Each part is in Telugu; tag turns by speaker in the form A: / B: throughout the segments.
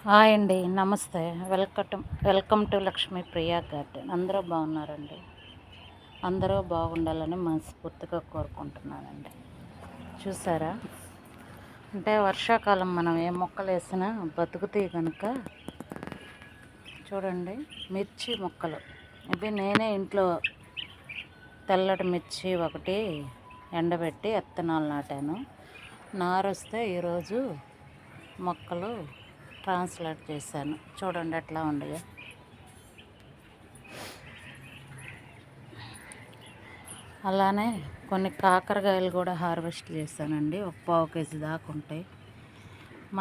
A: హాయ్ అండి, నమస్తే. Welcome to Lakshmi Priya garden. అందరూ బాగున్నారండి. అందరూ బాగుండాలని మనస్ఫూర్తిగా కోరుకుంటున్నానండి. చూసారా, అంటే వర్షాకాలం మనం ఏ మొక్కలు వేసినా బతుకుతాయి కనుక చూడండి. మిర్చి మొక్కలు ఇవి నేనే ఇంట్లో తెల్లటి మిర్చి ఒకటి ఎండబెట్టి విత్తనాలు నాటాను. నారొస్తే ఈరోజు మొక్కలు ట్రాన్స్లేట్ చేశాను. చూడండి ఎట్లా ఉండయో. అలానే కొన్ని కాకరకాయలు కూడా హార్వెస్ట్ చేశానండి. ఒక పావు కేజీ దాకా ఉంటాయి.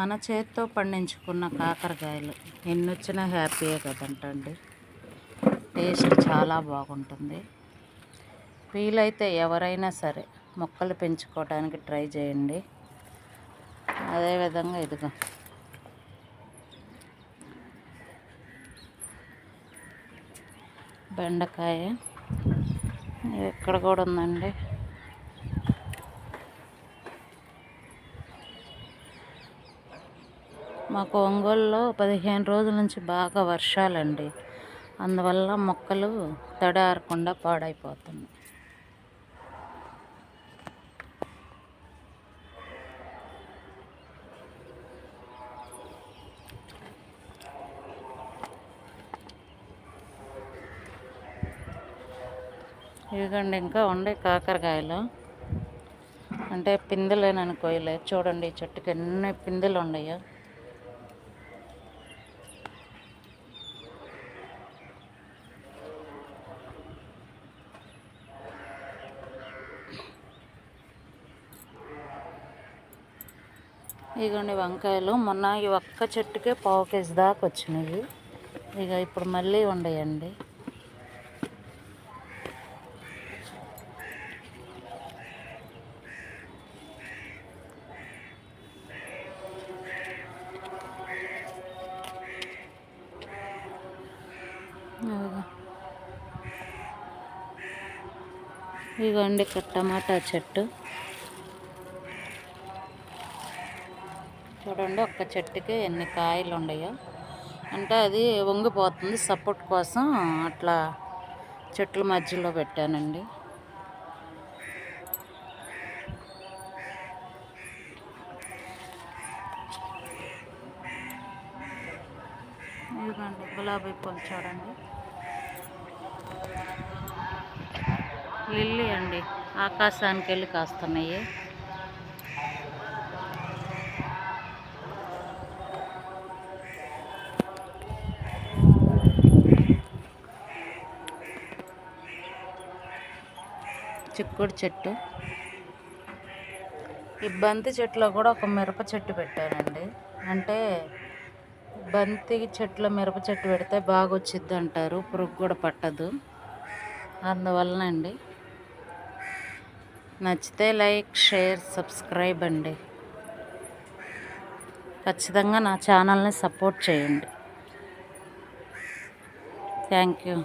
A: మన చేతితో పండించుకున్న కాకరకాయలు ఎన్ని వచ్చినా హ్యాపీయే కదంటండి. టేస్ట్ చాలా బాగుంటుంది. వీలైతే ఎవరైనా సరే మొక్కలు పెంచుకోవడానికి ట్రై చేయండి. అదేవిధంగా ఇదిగో బెండకాయ ఇక్కడ కూడా ఉందండి. మాకు ఒంగోలులో 15 రోజుల నుంచి బాగా వర్షాలండి. అందువల్ల మొక్కలు తడారకుండా పాడైపోతున్నాయి. ఇదిగోండి ఇంకా ఉండే కాకరకాయలు, అంటే పిందెలేనని కోయలేదు. చూడండి ఈ చెట్టుకి ఎన్ని పిందెలు ఉన్నాయో. ఇదిగోండి వంకాయలు. మొన్న ఈ ఒక్క చెట్టుకే పావు కేజీ దాకా వచ్చినాయి. ఇక ఇప్పుడు మళ్ళీ ఉండయండి. ఇదిగోండి ఇక్కడ టమాటా చెట్టు చూడండి. ఒక్క చెట్టుకి ఎన్ని కాయలు ఉన్నాయో. అంటే అది వంగిపోతుంది, సపోర్ట్ కోసం అట్లా చెట్ల మధ్యలో పెట్టానండి. ఇదిగోండి గులాబీ పూలు చూడండి. లిల్లీ అండి, ఆకాశానికి వెళ్ళి కాస్తున్నాయి. చిక్కుడు చెట్టు. ఈ బంతి చెట్టులో కూడా ఒక మిరప చెట్టు పెట్టానండి. అంటే బంతి చెట్టులో మిరప చెట్టు పెడితే బాగా వచ్చిద్ది అంటారు, పురుగు కూడా పట్టదు. అందువలనండి. నచ్చితే లైక్, షేర్, సబ్స్క్రైబ్ అండి. ఖచ్చితంగా నా ఛానల్ని సపోర్ట్ చేయండి. Thank you.